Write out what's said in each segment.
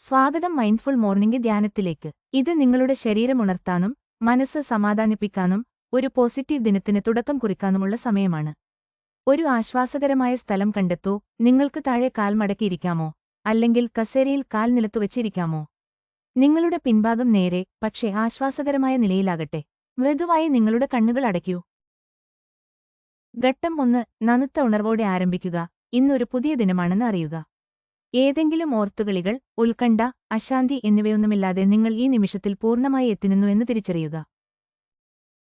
സ്വാഗതം mindful morning ധ്യാനത്തിലേക്ക്. ഇത് നിങ്ങളുടെ ശരീരം ഉണർത്താനും മനസ്സ് സമാധാനിപ്പിക്കാനും ഒരു പോസിറ്റീവ് ദിനത്തിന് തുടക്കം കുറിക്കാനുമുള്ള സമയമാണ്. ഒരു ആശ്വാസകരമായ സ്ഥലം കണ്ടെത്തൂ. നിങ്ങൾക്ക് താഴെ കാൽ മടക്കിയിരിക്കാമോ അല്ലെങ്കിൽ കസേരയിൽ കാൽ നിലത്തുവച്ചിരിക്കാമോ? നിങ്ങളുടെ പിൻഭാഗം നേരെ പക്ഷേ ആശ്വാസകരമായ നിലയിലാകട്ടെ. മൃദുവായി നിങ്ങളുടെ കണ്ണുകൾ അടയ്ക്കൂ. ഘട്ടം 1. നനുത്ത ഉണർവോടെ ആരംഭിക്കുക. ഇന്നൊരു പുതിയ ദിനമാണെന്ന് അറിയുക. ഏതെങ്കിലും ഓർത്തുകളികൾ, ഉത്കണ്ഠ, അശാന്തി എന്നിവയൊന്നുമില്ലാതെ നിങ്ങൾ ഈ നിമിഷത്തിൽ പൂർണ്ണമായി എത്തിനിന്നു എന്ന് തിരിച്ചറിയുക.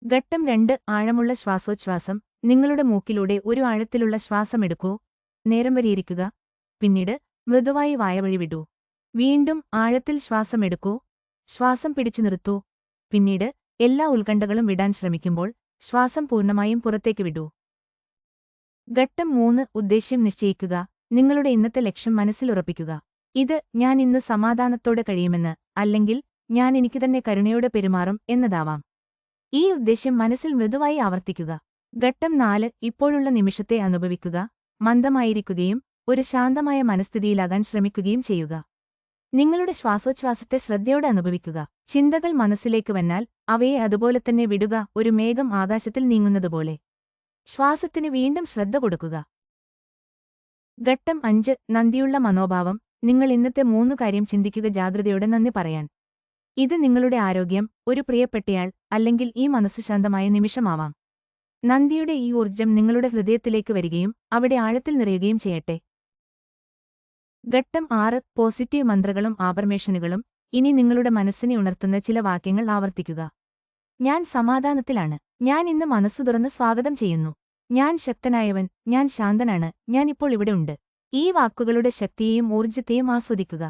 ഘട്ടം 2. ആഴമുള്ള ശ്വാസോച്ഛ്വാസം. നിങ്ങളുടെ മൂക്കിലൂടെ ഒരു ആഴത്തിലുള്ള ശ്വാസമെടുക്കൂ. നേരം വരെയിരിക്കുക. പിന്നീട് മൃദുവായി വായവഴി വിടൂ. വീണ്ടും ആഴത്തിൽ ശ്വാസമെടുക്കൂ. ശ്വാസം പിടിച്ചു നിർത്തൂ. പിന്നീട് എല്ലാ ഉത്കണ്ഠകളും വിടാൻ ശ്രമിക്കുമ്പോൾ ശ്വാസം പൂർണ്ണമായും പുറത്തേക്ക് വിടൂ. ഘട്ടം 3. ഉദ്ദേശ്യം നിശ്ചയിക്കുക. നിങ്ങളുടെ ഇന്നത്തെ ലക്ഷ്യം മനസ്സിലുറപ്പിക്കുക. ഇത് ഞാൻ ഇന്ന് സമാധാനത്തോടെ കഴിയുമെന്ന്, അല്ലെങ്കിൽ ഞാൻ എനിക്ക് തന്നെ കരുണയോടെ പെരുമാറും എന്നതാവാം. ഈ ഉദ്ദേശ്യം മനസ്സിൽ മൃദുവായി ആവർത്തിക്കുക. ഘട്ടം 4. ഇപ്പോഴുള്ള നിമിഷത്തെ അനുഭവിക്കുക. മന്ദമായിരിക്കുകയും ഒരു ശാന്തമായ മനസ്ഥിതിയിലാകാൻ ശ്രമിക്കുകയും ചെയ്യുക. നിങ്ങളുടെ ശ്വാസോച്ഛ്വാസത്തെ ശ്രദ്ധയോടെ അനുഭവിക്കുക. ചിന്തകൾ മനസ്സിലേക്ക് വന്നാൽ അവയെ അതുപോലെ തന്നെ വിടുക, ഒരു മേഘം ആകാശത്തിൽ നീങ്ങുന്നതുപോലെ. ശ്വാസത്തിന് വീണ്ടും ശ്രദ്ധ കൊടുക്കുക. ഘട്ടം 5. നന്ദിയുള്ള മനോഭാവം. നിങ്ങൾ ഇന്നത്തെ 3 കാര്യം ചിന്തിക്കുക. ജാഗ്രതയോടെ നന്ദി പറയാൻ. ഇത് നിങ്ങളുടെ ആരോഗ്യം, ഒരു പ്രിയപ്പെട്ടയാൾ, അല്ലെങ്കിൽ ഈ മനസ്സ് ശാന്തമായ നിമിഷമാവാം. നന്ദിയുടെ ഈ ഊർജ്ജം നിങ്ങളുടെ ഹൃദയത്തിലേക്ക് വരികയും അവിടെ ആഴത്തിൽ നിറയുകയും ചെയ്യട്ടെ. ഘട്ടം 6. പോസിറ്റീവ് മന്ത്രകളും ആഫർമേഷനുകളും. ഇനി നിങ്ങളുടെ മനസ്സിനെ ഉണർത്തുന്ന ചില വാക്യങ്ങൾ ആവർത്തിക്കുക. ഞാൻ സമാധാനത്തിലാണ്. ഞാൻ ഇന്ന് മനസ്സു തുറന്ന് സ്വാഗതം ചെയ്യുന്നു. ഞാൻ ശക്തനായവൻ. ഞാൻ ശാന്തനാണ്. ഞാൻ ഇപ്പോൾ ഇവിടെ ഉണ്ട്. ഈ വാക്കുകളുടെ ശക്തിയെയും ഊർജ്ജത്തെയും ആസ്വദിക്കുക.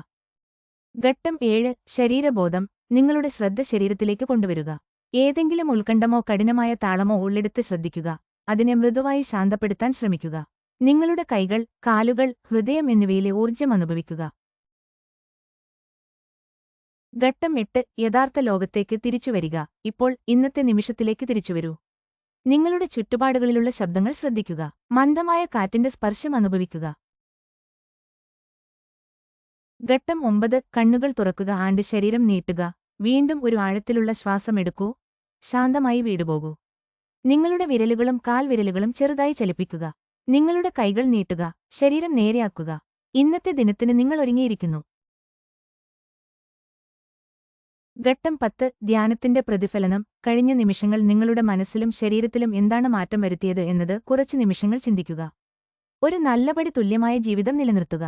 ഘട്ടം 7. ശരീരബോധം. നിങ്ങളുടെ ശ്രദ്ധ ശരീരത്തിലേക്ക് കൊണ്ടുവരിക. ഏതെങ്കിലും ഉത്കണ്ഠമോ കഠിനമായ താളമോ ഉള്ളിടത്ത് ശ്രദ്ധിക്കുക. അതിനെ മൃദുവായി ശാന്തപ്പെടുത്താൻ ശ്രമിക്കുക. നിങ്ങളുടെ കൈകൾ, കാലുകൾ, ഹൃദയം എന്നിവയിലെ ഊർജ്ജം അനുഭവിക്കുക. ഘട്ടം 8. യഥാർത്ഥ ലോകത്തേക്ക് തിരിച്ചുവരിക. ഇപ്പോൾ ഇന്നത്തെ നിമിഷത്തിലേക്ക് തിരിച്ചുവരൂ. നിങ്ങളുടെ ചുറ്റുപാടുകളിലുള്ള ശബ്ദങ്ങൾ ശ്രദ്ധിക്കുക. മന്ദമായ കാറ്റിന്റെ സ്പർശം അനുഭവിക്കുക. ഘട്ടം 9. കണ്ണുകൾ തുറക്കുക ആൻഡ് ശരീരം നീട്ടുക. വീണ്ടും ഒരു ആഴത്തിലുള്ള ശ്വാസമെടുക്കൂ. ശാന്തമായി വീടുപോകൂ. നിങ്ങളുടെ വിരലുകളും കാൽവിരലുകളും ചെറുതായി ചലിപ്പിക്കുക. നിങ്ങളുടെ കൈകൾ നീട്ടുക. ശരീരം നേരെയാക്കുക. ഇന്നത്തെ ദിനത്തിന് നിങ്ങൾ ഒരുങ്ങിയിരിക്കുന്നു. ഘട്ടം 10. ധ്യാനത്തിന്റെ പ്രതിഫലനം. കഴിഞ്ഞ നിമിഷങ്ങൾ നിങ്ങളുടെ മനസ്സിലും ശരീരത്തിലും എന്താണ് മാറ്റം വരുത്തിയത് എന്നത് കുറച്ച് നിമിഷങ്ങൾ ചിന്തിക്കുക. ഒരു നല്ലപടി തുല്യമായ ജീവിതം നിലനിർത്തുക.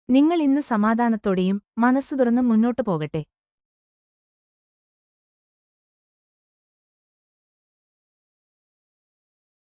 നിങ്ങൾ ഇന്ന് സമാധാനത്തോടെയും മനസ്സു തുറന്നും മുന്നോട്ടു പോകട്ടെ.